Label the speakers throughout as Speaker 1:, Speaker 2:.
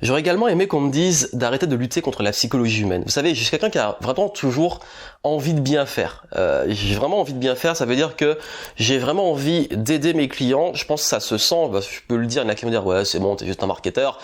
Speaker 1: J'aurais également aimé qu'on me dise d'arrêter de lutter contre la psychologie humaine. Vous savez, je suis quelqu'un qui a vraiment toujours envie de bien faire. J'ai vraiment envie de bien faire, ça veut dire que j'ai vraiment envie d'aider mes clients. Je pense que ça se sent, je peux le dire, il y en a qui vont dire « Ouais, c'est bon, t'es juste un marketeur. »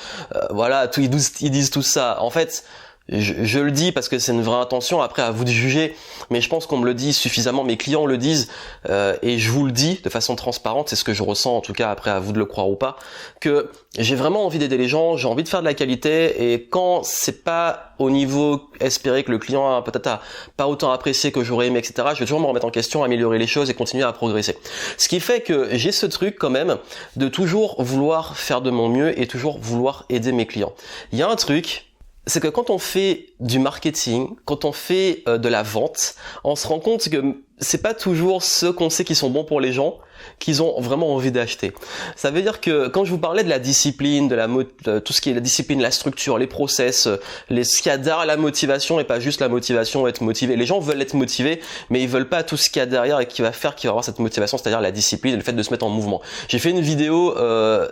Speaker 1: Voilà, ils disent tout ça. En fait, je le dis parce que c'est une vraie intention, après à vous de juger, mais je pense qu'on me le dit suffisamment, mes clients le disent, et je vous le dis de façon transparente, c'est ce que je ressens en tout cas, après à vous de le croire ou pas, que j'ai vraiment envie d'aider les gens, j'ai envie de faire de la qualité, et quand c'est pas au niveau espéré, que le client a peut-être pas autant apprécié que j'aurais aimé, etc., je vais toujours me remettre en question, améliorer les choses et continuer à progresser. Ce qui fait que j'ai ce truc quand même de toujours vouloir faire de mon mieux et toujours vouloir aider mes clients. Il y a un truc, c'est que quand on fait du marketing, quand on fait de la vente, on se rend compte que c'est pas toujours ceux qu'on sait qui sont bons pour les gens qu'ils ont vraiment envie d'acheter. Ça veut dire que quand je vous parlais de la discipline, de tout ce qui est la discipline, la structure, les process, ce qu'il y a derrière la motivation et pas juste la motivation, être motivé. Les gens veulent être motivés, mais ils veulent pas tout ce qu'il y a derrière et qui va avoir cette motivation, c'est-à-dire la discipline et le fait de se mettre en mouvement. J'ai fait une vidéo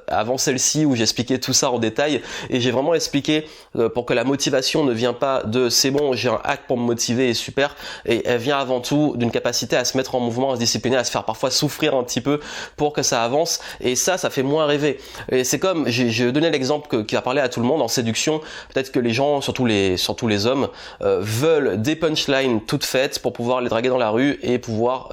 Speaker 1: avant celle-ci où j'expliquais tout ça en détail et j'ai vraiment expliqué pour que la motivation ne vient pas de c'est bon, j'ai un hack pour me motiver et super, et elle vient avant tout d'une capacité à se mettre en mouvement, à se discipliner, à se faire parfois souffrir un petit peu pour que ça avance, et ça fait moins rêver. Et c'est comme, j'ai donné l'exemple qui a parlé à tout le monde en séduction, peut-être que les gens, surtout les hommes, veulent des punchlines toutes faites pour pouvoir les draguer dans la rue et pouvoir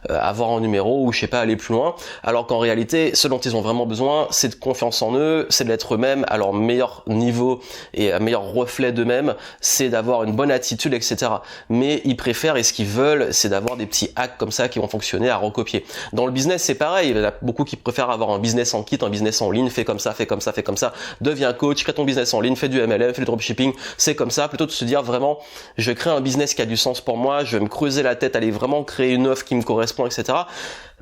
Speaker 1: avoir un numéro ou je sais pas, aller plus loin, alors qu'en réalité, ce dont ils ont vraiment besoin, c'est de confiance en eux, c'est d'être eux-mêmes à leur meilleur niveau et un meilleur reflet d'eux-mêmes, c'est d'avoir une bonne attitude, etc. Mais ils préfèrent, et ce qu'ils veulent, c'est d'avoir des petits hacks comme ça qui vont fonctionner à recopier. Dans le business, c'est pareil, il y en a beaucoup qui préfèrent avoir un business en kit, un business en ligne, fais comme ça, deviens coach, crée ton business en ligne, fais du MLM, fais du dropshipping, c'est comme ça, plutôt de se dire vraiment, je crée un business qui a du sens pour moi, je vais me creuser la tête, aller vraiment créer une offre qui me correspond, etc.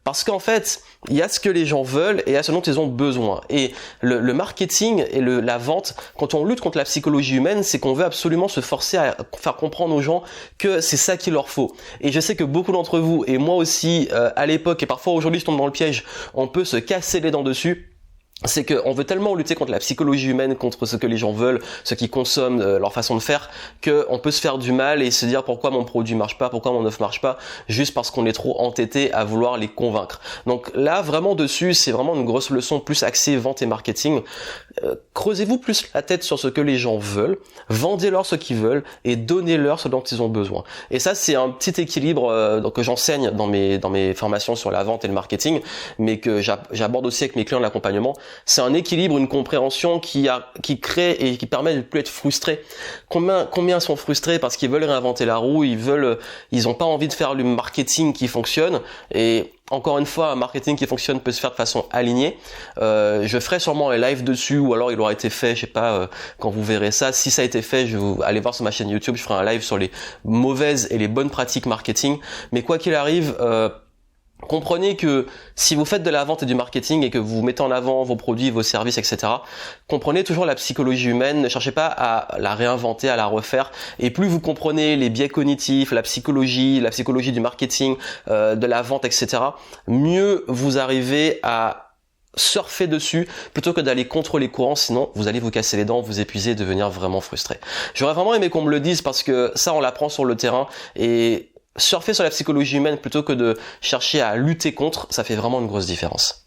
Speaker 1: Parce qu'en fait, il y a ce que les gens veulent et il y a ce dont ils ont besoin. Et le marketing et la vente, quand on lutte contre la psychologie humaine, c'est qu'on veut absolument se forcer à faire comprendre aux gens que c'est ça qu'il leur faut. Et je sais que beaucoup d'entre vous, et moi aussi à l'époque, et parfois aujourd'hui je tombe dans le piège, on peut se casser les dents dessus. C'est qu'on veut tellement lutter contre la psychologie humaine, contre ce que les gens veulent, ce qu'ils consomment, leur façon de faire, qu'on peut se faire du mal et se dire pourquoi mon produit marche pas, pourquoi mon offre marche pas, juste parce qu'on est trop entêté à vouloir les convaincre. Donc là, vraiment dessus, c'est vraiment une grosse leçon plus axée vente et marketing. Creusez-vous plus la tête sur ce que les gens veulent, vendez-leur ce qu'ils veulent et donnez-leur ce dont ils ont besoin. Et ça, c'est un petit équilibre que j'enseigne dans mes formations sur la vente et le marketing, mais que j'aborde aussi avec mes clients de l'accompagnement. C'est un équilibre, une compréhension qui crée et qui permet de ne plus être frustré. Combien sont frustrés parce qu'ils veulent réinventer la roue, ils ont pas envie de faire le marketing qui fonctionne, et encore une fois, un marketing qui fonctionne peut se faire de façon alignée. Je ferai sûrement un live dessus, ou alors il aura été fait, je sais pas, quand vous verrez ça. Si ça a été fait, allez voir sur ma chaîne YouTube, je ferai un live sur les mauvaises et les bonnes pratiques marketing. Mais quoi qu'il arrive, comprenez que si vous faites de la vente et du marketing et que vous mettez en avant vos produits, vos services, etc., comprenez toujours la psychologie humaine, ne cherchez pas à la réinventer, à la refaire. Et plus vous comprenez les biais cognitifs, la psychologie du marketing, de la vente, etc., mieux vous arrivez à surfer dessus plutôt que d'aller contre les courants, sinon vous allez vous casser les dents, vous épuiser et devenir vraiment frustré. J'aurais vraiment aimé qu'on me le dise parce que ça, on l'apprend sur le terrain, et surfer sur la psychologie humaine plutôt que de chercher à lutter contre, ça fait vraiment une grosse différence.